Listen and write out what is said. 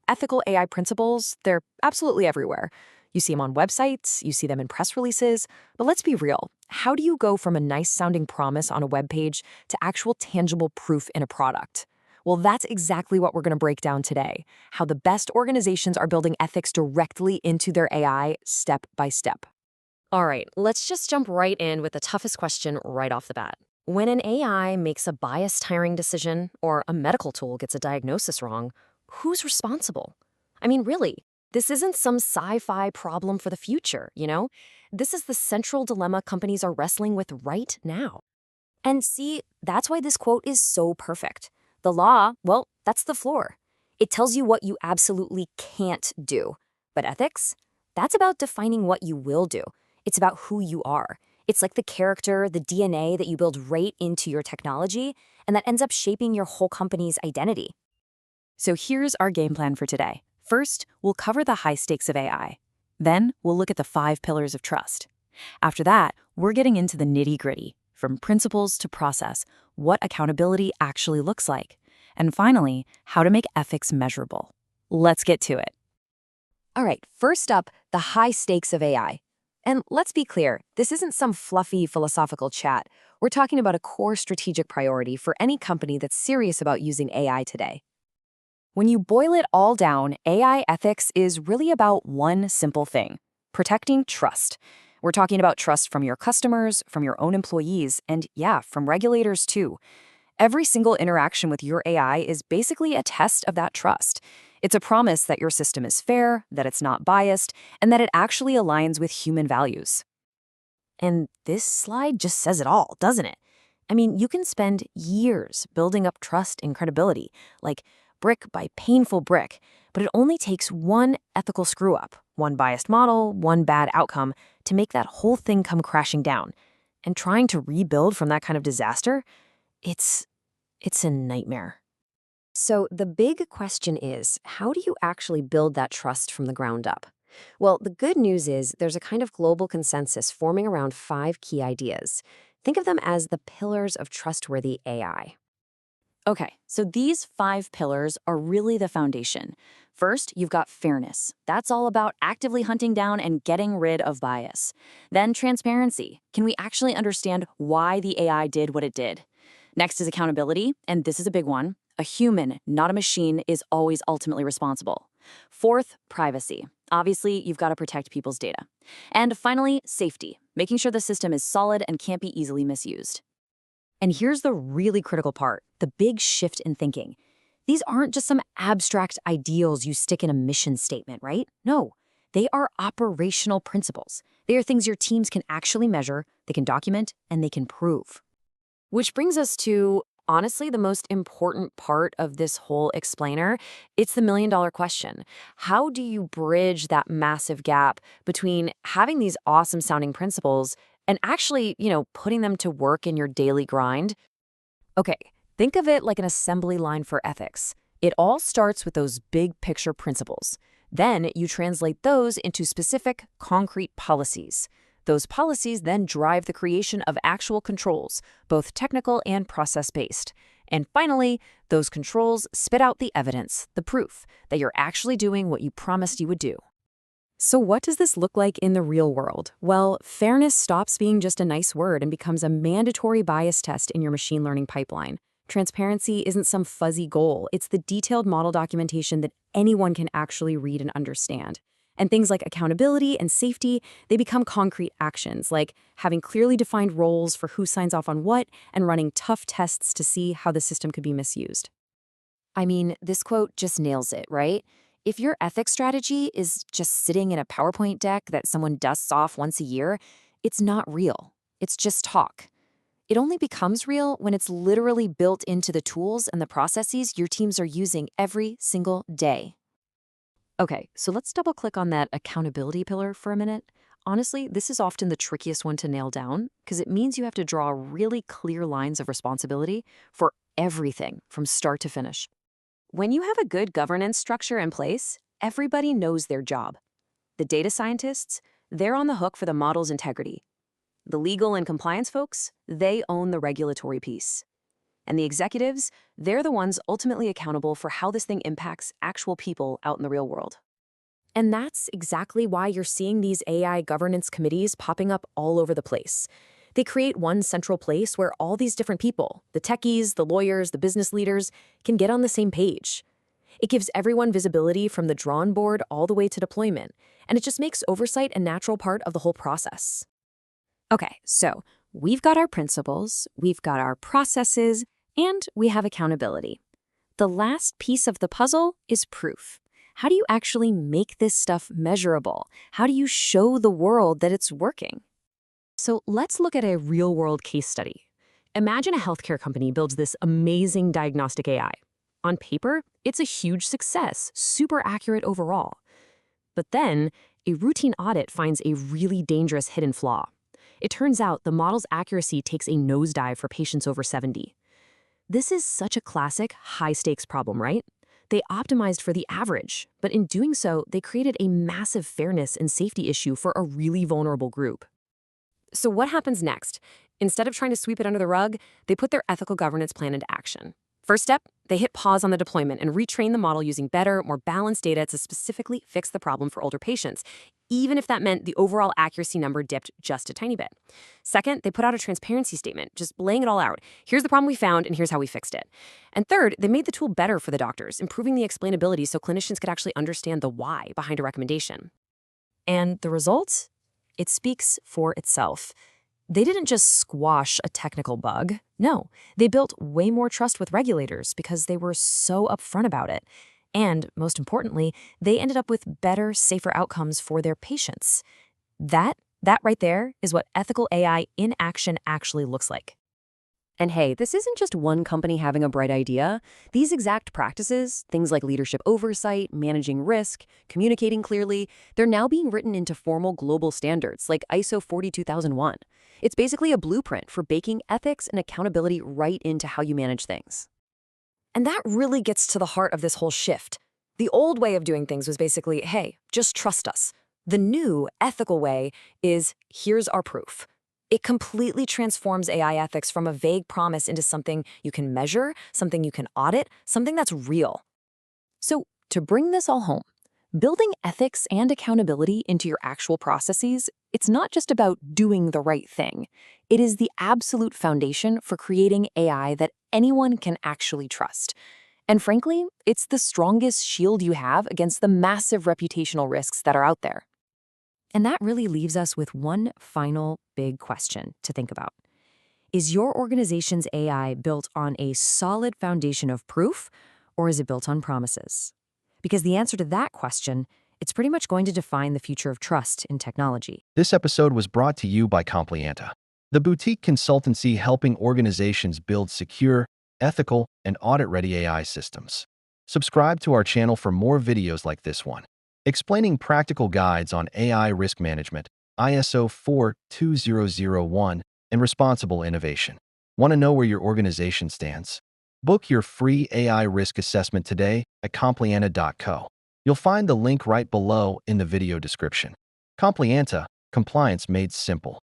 Ethical AI principles, they're absolutely everywhere. You see them on websites, you see them in press releases, but let's be real. How do you go from a nice sounding promise on a web page to actual tangible proof in a product? Well, that's exactly what we're going to break down today. How the best organizations are building ethics directly into their AI step by step. All right, let's just jump right in with the toughest question right off the bat. When an AI makes a biased hiring decision or a medical tool gets a diagnosis wrong, who's responsible? I mean, really, this isn't some sci-fi problem for the future. This is the central dilemma companies are wrestling with right now. And see, that's why this quote is so perfect. The law, well, that's the floor. It tells you what you absolutely can't do. But ethics? That's about defining what you will do. It's about who you are. It's like the character, the DNA that you build right into your technology, and that ends up shaping your whole company's identity. So here's our game plan for today. First, we'll cover the high stakes of AI. Then, we'll look at the 5 pillars of trust. After that, we're getting into the nitty-gritty, from principles to process, what accountability actually looks like. And finally, how to make ethics measurable. Let's get to it. All right, first up, the high stakes of AI. And let's be clear, this isn't some fluffy philosophical chat. We're talking about a core strategic priority for any company that's serious about using AI today. When you boil it all down, AI ethics is really about one simple thing: protecting trust. We're talking about trust from your customers, from your own employees, and yeah, from regulators too. Every single interaction with your AI is basically a test of that trust. It's a promise that your system is fair, that it's not biased, and that it actually aligns with human values. And this slide just says it all, doesn't it? I mean, you can spend years building up trust and credibility, like brick by painful brick, but it only takes one ethical screw-up, one biased model, one bad outcome, to make that whole thing come crashing down. And trying to rebuild from that kind of disaster, it's a nightmare. So the big question is, how do you actually build that trust from the ground up? Well, the good news is there's a kind of global consensus forming around 5 key ideas. Think of them as the pillars of trustworthy AI. Okay, so these 5 pillars are really the foundation. First, you've got fairness. That's all about actively hunting down and getting rid of bias. Then transparency. Can we actually understand why the AI did what it did? Next is accountability, and this is a big one. A human, not a machine, is always ultimately responsible. Fourth, privacy. Obviously, you've got to protect people's data. And finally, safety, making sure the system is solid and can't be easily misused. And here's the really critical part, the big shift in thinking. These aren't just some abstract ideals you stick in a mission statement, right? No, they are operational principles. They are things your teams can actually measure, they can document, and they can prove. Which brings us to, honestly, the most important part of this whole explainer. It's the million-dollar question. How do you bridge that massive gap between having these awesome-sounding principles and actually, putting them to work in your daily grind? Okay, think of it like an assembly line for ethics. It all starts with those big picture principles. Then you translate those into specific, concrete policies. Those policies then drive the creation of actual controls, both technical and process-based. And finally, those controls spit out the evidence, the proof, that you're actually doing what you promised you would do. So what does this look like in the real world? Well, fairness stops being just a nice word and becomes a mandatory bias test in your machine learning pipeline. Transparency isn't some fuzzy goal. It's the detailed model documentation that anyone can actually read and understand. And things like accountability and safety, they become concrete actions, like having clearly defined roles for who signs off on what and running tough tests to see how the system could be misused. I mean, this quote just nails it, right? If your ethics strategy is just sitting in a PowerPoint deck that someone dusts off once a year, it's not real. It's just talk. It only becomes real when it's literally built into the tools and the processes your teams are using every single day. Okay, so let's double click on that accountability pillar for a minute. Honestly, this is often the trickiest one to nail down because it means you have to draw really clear lines of responsibility for everything from start to finish. When you have a good governance structure in place, everybody knows their job. The data scientists, they're on the hook for the model's integrity. The legal and compliance folks, they own the regulatory piece. And the executives, they're the ones ultimately accountable for how this thing impacts actual people out in the real world. And that's exactly why you're seeing these AI governance committees popping up all over the place. They create one central place where all these different people, the techies, the lawyers, the business leaders, can get on the same page. It gives everyone visibility from the drawing board all the way to deployment, and it just makes oversight a natural part of the whole process. Okay, so we've got our principles, we've got our processes, and we have accountability. The last piece of the puzzle is proof. How do you actually make this stuff measurable? How do you show the world that it's working? So let's look at a real-world case study. Imagine a healthcare company builds this amazing diagnostic AI. On paper, it's a huge success, super accurate overall. But then, a routine audit finds a really dangerous hidden flaw. It turns out the model's accuracy takes a nosedive for patients over 70. This is such a classic high-stakes problem, right? They optimized for the average, but in doing so, they created a massive fairness and safety issue for a really vulnerable group. So what happens next? Instead of trying to sweep it under the rug, they put their ethical governance plan into action. First step, they hit pause on the deployment and retrain the model using better, more balanced data to specifically fix the problem for older patients, even if that meant the overall accuracy number dipped just a tiny bit. Second, they put out a transparency statement, just laying it all out. Here's the problem we found, and here's how we fixed it. And third, they made the tool better for the doctors, improving the explainability so clinicians could actually understand the why behind a recommendation. And the result? It speaks for itself. They didn't just squash a technical bug. No, they built way more trust with regulators because they were so upfront about it. And most importantly, they ended up with better, safer outcomes for their patients. That right there is what ethical AI in action actually looks like. And hey, this isn't just one company having a bright idea. These exact practices, things like leadership oversight, managing risk, communicating clearly, they're now being written into formal global standards like ISO 42001. It's basically a blueprint for baking ethics and accountability right into how you manage things. And that really gets to the heart of this whole shift. The old way of doing things was basically, hey, just trust us. The new ethical way is, here's our proof. It completely transforms AI ethics from a vague promise into something you can measure, something you can audit, something that's real. So to bring this all home, building ethics and accountability into your actual processes, it's not just about doing the right thing. It is the absolute foundation for creating AI that anyone can actually trust. And frankly, it's the strongest shield you have against the massive reputational risks that are out there. And that really leaves us with one final big question to think about. Is your organization's AI built on a solid foundation of proof, or is it built on promises? Because the answer to that question, it's pretty much going to define the future of trust in technology. This episode was brought to you by Complianta, the boutique consultancy helping organizations build secure, ethical, and audit-ready AI systems. Subscribe to our channel for more videos like this one, explaining practical guides on AI risk management, ISO 42001, and responsible innovation. Want to know where your organization stands? Book your free AI risk assessment today at complianta.co. You'll find the link right below in the video description. Complianta, compliance made simple.